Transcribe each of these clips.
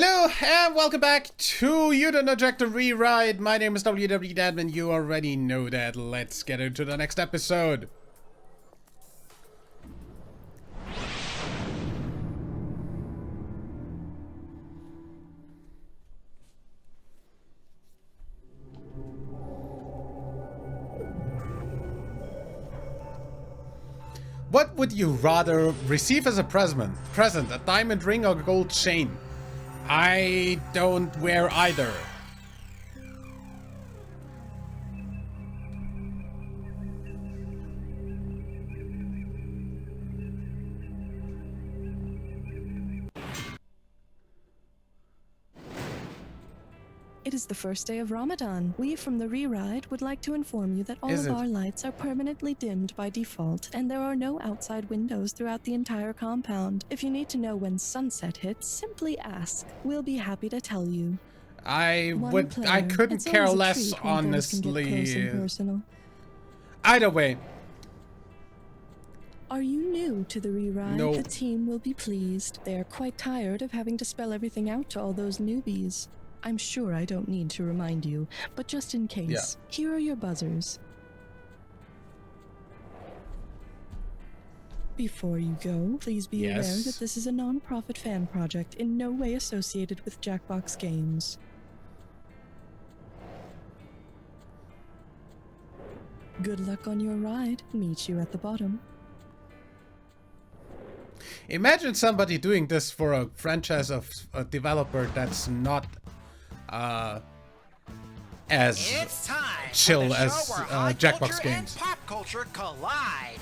Hello and welcome back to You Don't Know Jack the Rewrite. My name is WWDadmin. You already know that. Let's get into the next episode. What would you rather receive as a present? A diamond ring or a gold chain? I don't wear either. It is the first day of Ramadan. We from the Rewrite would like to inform you that all of our lights are permanently dimmed by default, and there are no outside windows throughout the entire compound. If you need to know when sunset hits, simply ask. We'll be happy to tell you. I couldn't care less, honestly. Either way. Are you new to the Rewrite? No. The team will be pleased. They are quite tired of having to spell everything out to all those newbies. I'm sure I don't need to remind you, but just in case, here are your buzzers. Before you go, please be aware that this is a non-profit fan project in no way associated with Jackbox Games. Good luck on your ride. Meet you at the bottom. Imagine somebody doing this for a franchise of a developer that's not as chill as Jackbox Games. Pop culture collide.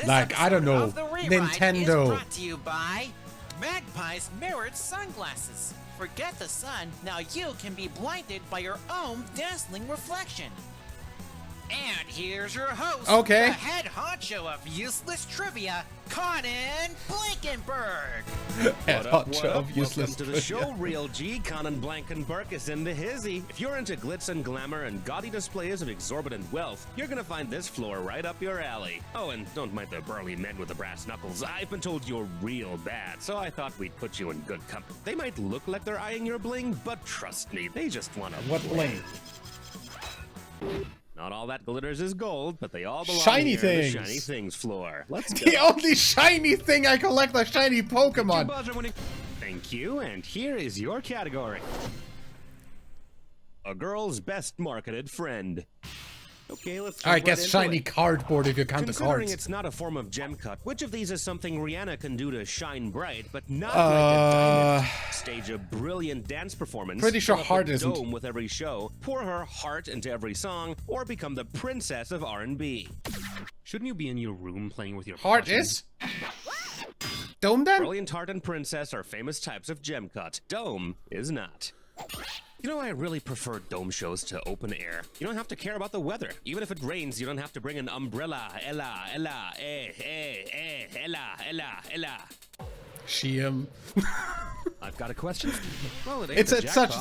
Like, I don't know, Nintendo. Is brought to you by Magpie's mirrored sunglasses. Forget the sun, now you can be blinded by your own dazzling reflection. And here's your host, the head honcho of useless trivia, Conan Blankenberg. Head honcho of useless trivia. Welcome to the show, Real G. Conan Blankenberg is in the hizzy. If you're into glitz and glamour and gaudy displays of exorbitant wealth, you're gonna find this floor right up your alley. Oh, and don't mind the burly men with the brass knuckles. I've been told you're real bad, so I thought we'd put you in good company. They might look like they're eyeing your bling, but trust me, they just wanna What bling? Not all that glitters is gold, but they all belong shiny here things. The shiny things floor. Let's go. The only shiny thing I collect are shiny Pokemon. Thank you, and here is your category. A girl's best marketed friend. Okay, let's I guess shiny cardboard if you count the Considering cards. It's not a form of gem cut, which of these is something Rihanna can do to shine bright, but not like a diamond? Stage a brilliant dance performance. Pretty sure Heart isn't. Dome with every show, pour her heart into every song, or become the princess of R&B. Shouldn't you be in your room playing with your Heart passions? is? Dome then? Brilliant Heart and Princess are famous types of gem cut. Dome is not. You know, I really prefer dome shows to open air. You don't have to care about the weather. Even if it rains, you don't have to bring an umbrella. Ella, ella. I've got a question. Well, it's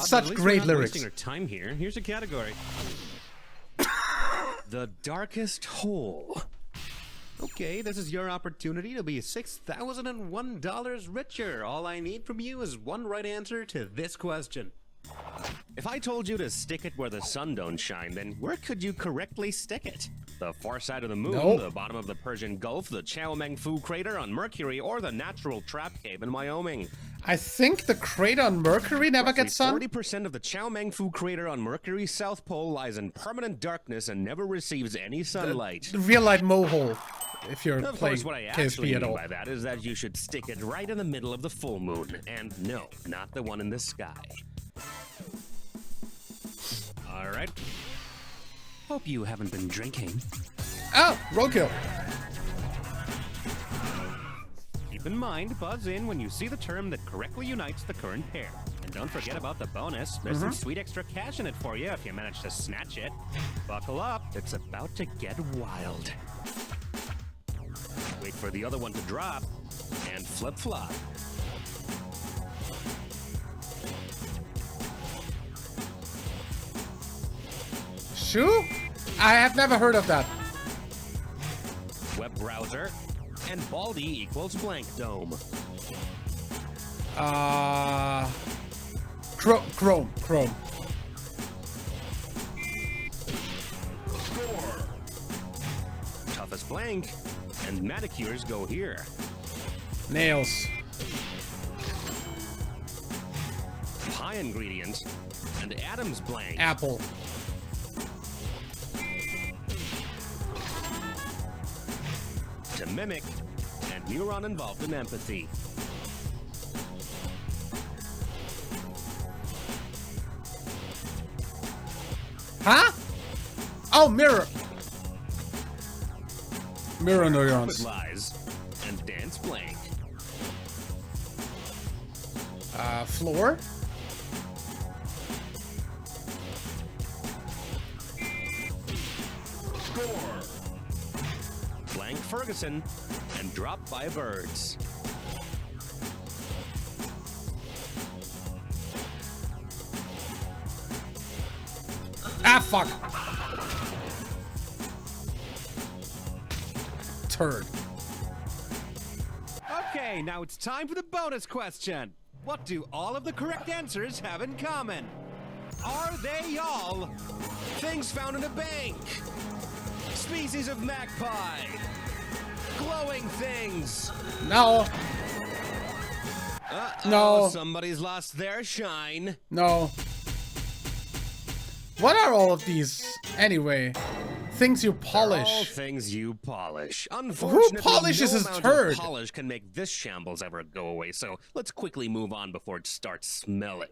such great lyrics. Wasting our time here. Here's a category. The darkest hole. Okay, this is your opportunity to be $6,001 richer. All I need from you is one right answer to this question. If I told you to stick it where the sun don't shine, then where could you correctly stick it? The far side of the moon, the bottom of the Persian Gulf, the Chao Meng Fu crater on Mercury, or the natural trap cave in Wyoming? I think the crater on Mercury never gets sun. 40% of the Chao Meng Fu crater on Mercury's south pole lies in permanent darkness and never receives any sunlight. The real light mohole. If you're of playing course, what I KSP actually at all. mean by that is that you should stick it right in the middle of the full moon. And no, not the one in the sky. All right. Hope you haven't been drinking. Oh, roadkill. Keep in mind, buzz in when you see the term that correctly unites the current pair. And don't forget about the bonus. There's some sweet extra cash in it for you if you manage to snatch it. Buckle up. It's about to get wild. Wait for the other one to drop. And flip-flop. Shoe? I have never heard of that. Web browser, and baldy equals blank dome. Chrome. Toughest blank, and manicures go here. Nails. Pie ingredient, and Adam's blank. Apple. To mimic, and neuron involved in empathy. Huh? Oh, mirror. Mirror neurons. With lies, and dance blank. Floor. Blank Ferguson, and dropped by birds. Ah, fuck. Turd. Okay, now it's time for the bonus question. What do all of the correct answers have in common? Are they all things found in a bank? Species of magpie? Glowing things? No. Uh-oh, No. Somebody's lost their shine. No. What are all of these, anyway? Things you All polish. things you polish. Unfortunately, polishes no his amount turd? of polish can make this shambles ever go away, so let's quickly move on before it starts smelling.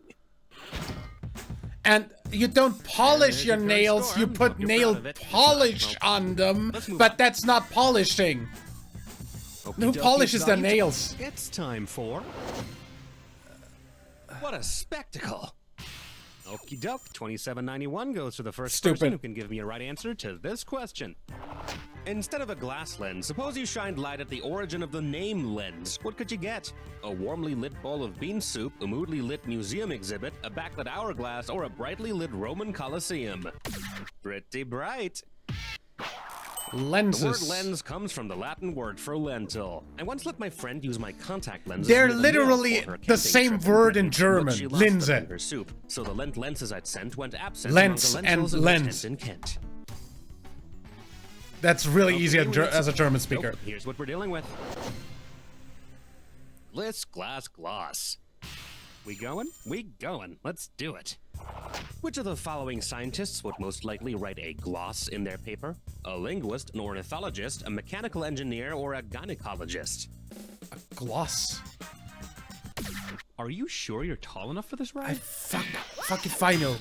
And you don't polish your There's your first nails, you storm. put Hope you're nail proud of it. polish on them, Let's move but on. that's not polishing. Who Okie dokie, polishes their Science. nails? It's time for... What a spectacle. Okie doke, $27.91 goes to the first Stupid. person who can give me a right answer to this question. Instead of a glass lens, suppose you shined light at the origin of the name lens. What could you get? A warmly lit bowl of bean soup, a moodily lit museum exhibit, a backlit hourglass, or a brightly lit Roman Colosseum? Pretty bright. The Lenses. word lens comes from the Latin word for lentil. I once let my friend use my contact lenses. They're near the literally mill for her the camping same trip in word in Britain, German, but she lost them Linse. in her soup, so the lent lenses I'd sent went absent Lens among the and lentils of lens. Kent and Kent. That's really easy Okay, as a German speaker. Nope, here's what we're dealing with. List glass gloss. We going? We going. Let's do it. Which of the following scientists would most likely write a gloss in their paper? A linguist, an ornithologist, a mechanical engineer, or a gynecologist? Gloss. Are you sure you're tall enough for this ride? Fuck if I know.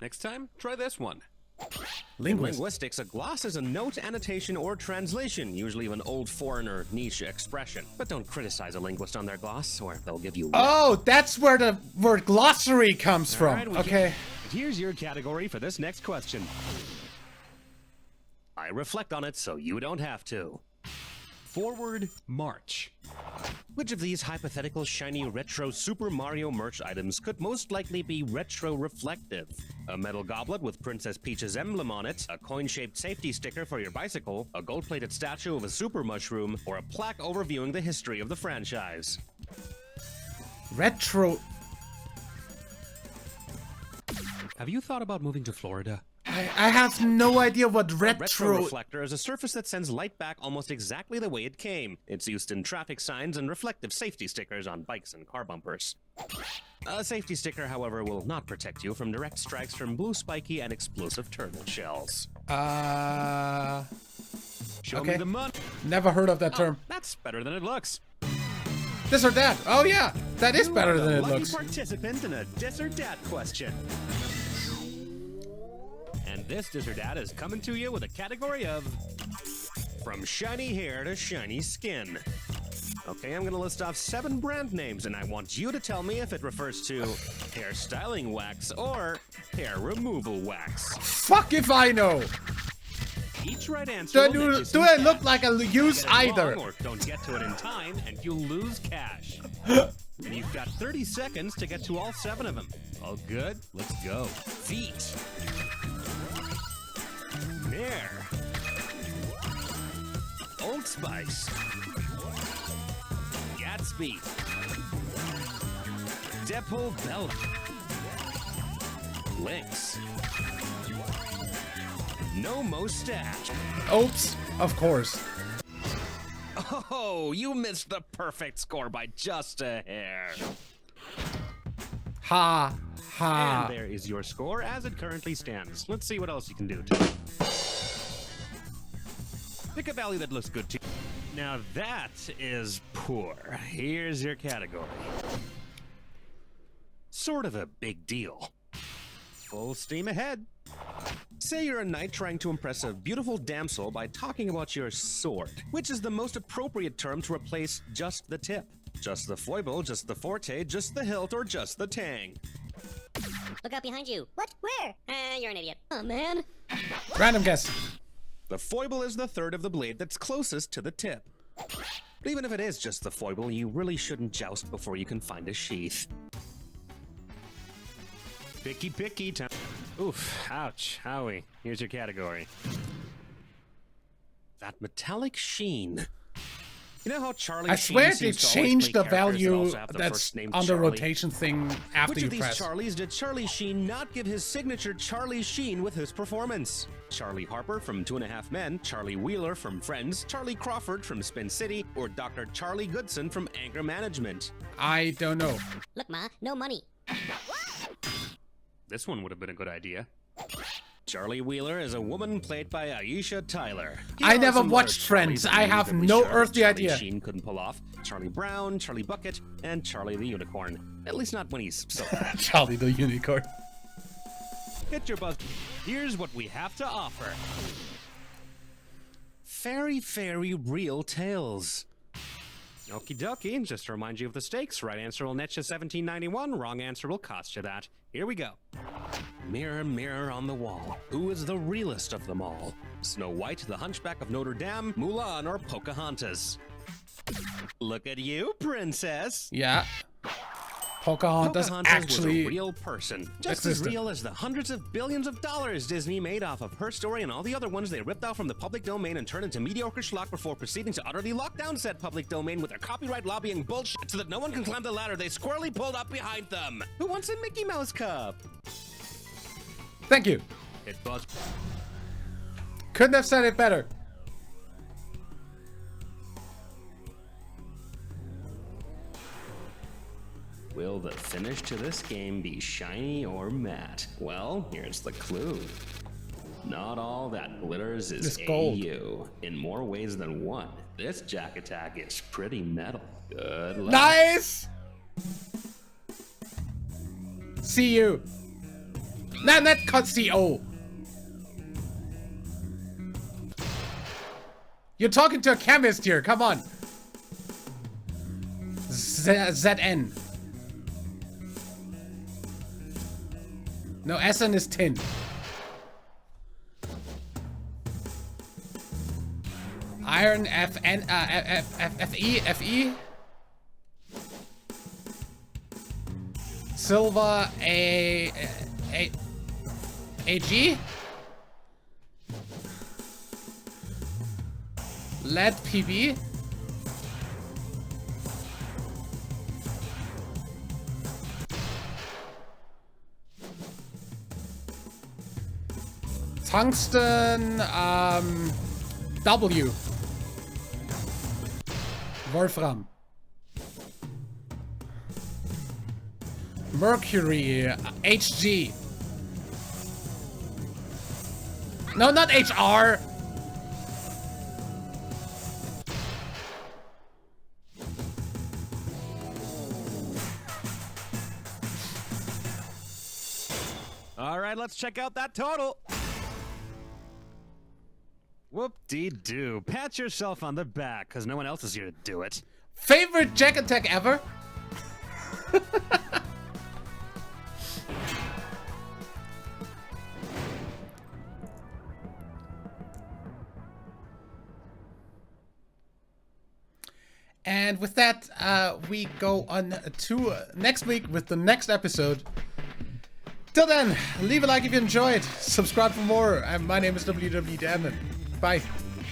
Next time, try this one. In Linguist. linguistics, a gloss is a note, annotation, or translation, usually of an old foreign or niche expression. But don't criticize a linguist on their gloss, or they'll give you... Oh, that's where the word glossary comes from. Alright, we Okay. can- Here's your category for this next question. I reflect on it so you don't have to. Forward march. Which of these hypothetical shiny retro Super Mario merch items could most likely be retro reflective? A metal goblet with Princess Peach's emblem on it, a coin-shaped safety sticker for your bicycle, a gold-plated statue of a super mushroom, or a plaque overviewing the history of the franchise? Retro. Have you thought about moving to Florida? I have no idea what A retro. reflector is a surface that sends light back almost exactly the way it came. It's used in traffic signs and reflective safety stickers on bikes and car bumpers. A safety sticker, however, will not protect you from direct strikes from blue spiky and explosive turtle shells. Show Okay. me the money. Never heard of that term. That's better than it looks. This or that. Oh yeah, that is better You are than the it lucky looks. participant in a this or dat question. And this this or dat is coming to you with a category of from shiny hair to shiny skin. Okay, I'm gonna list off 7 brand names, and I want you to tell me if it refers to hair styling wax or hair removal wax. Fuck if I know. Each right answer. Do, will net do, you do some I look cash. like I use Get it either? wrong or don't get to it in time, and you'll lose cash. And you've got 30 seconds to get to all 7 of them. All good? Let's go. Feet. Nair. Old Spice. Gatsby. Depot Belt. Links. No mustache. Oops, of course. Oh, you missed the perfect score by just a hair. Ha, ha. And there is your score as it currently stands. Let's see what else you can do. Pick a value that looks good to you. Now that is poor. Here's your category. Sort of a big deal. Full steam ahead. Say you're a knight trying to impress a beautiful damsel by talking about your sword, which is the most appropriate term to replace just the tip. Just the foible, just the forte, just the hilt, or just the tang. Look out behind you. What? Where? You're an idiot. Oh, man. Random guess. The foible is the third of the blade that's closest to the tip. But even if it is just the foible, you really shouldn't joust before you can find a sheath. Picky time. Oof, ouch, howie. Here's your category. That metallic sheen. You know how Charlie I swear Sheen they seems to always changed play the characters that value also have the that's first name on the Charlie? rotation thing after Which you of these press. Charlies did Charlie Sheen not give his signature Charlie Sheen with his performance? Charlie Harper from 2.5 Men, Charlie Wheeler from Friends, Charlie Crawford from Spin City, or Dr. Charlie Goodson from Anger Management? I don't know. Look, Ma, no money. This one would have been a good idea. Charlie Wheeler is a woman played by Aisha Tyler. You I know, never some watched other Friends. Charlies I that have every no show earthly Charlie idea. Sheen couldn't pull off. Charlie Brown, Charlie Bucket, and Charlie the Unicorn. At least not when he's so. Charlie the Unicorn. Hit your buzz. Here's what we have to offer. Fairy real tales. Okie dokie, just to remind you of the stakes. Right answer will net you $17.91. Wrong answer will cost you that. Here we go. Mirror, mirror on the wall, who is the realest of them all? Snow White, the Hunchback of Notre Dame, Mulan, or Pocahontas? Look at you, princess. Yeah. Pocahontas Was actually a real person, just existed. as real as the hundreds of billions of dollars Disney made off of her story and all the other ones they ripped out from the public domain and turned into mediocre schlock before proceeding to utterly lock down said public domain with their copyright lobbying bullshit so that no one can climb the ladder they squarely pulled up behind them. Who wants a Mickey Mouse cup? Thank you. It buzz. Couldn't have said it better. Will the finish to this game be shiny or matte? Well, here's the clue. Not all that glitters is It's gold. AU. In more ways than one, this Jack Attack is pretty metal. Good luck. Nice! See you. Nah, not cut CO. You're talking to a chemist here, come on. ZN. No, SN is tin. Iron FN, FE. Silver AG. Lead PB. Tungsten W. Wolfram. Mercury HG. No, not HR. All right, let's check out that total. Whoop-dee-doo. Pat yourself on the back, because no one else is here to do it. Favorite Jack Attack ever? And with that, we go on to next week with the next episode. Till then, leave a like if you enjoyed. Subscribe for more. My name is WWDamon. Bye.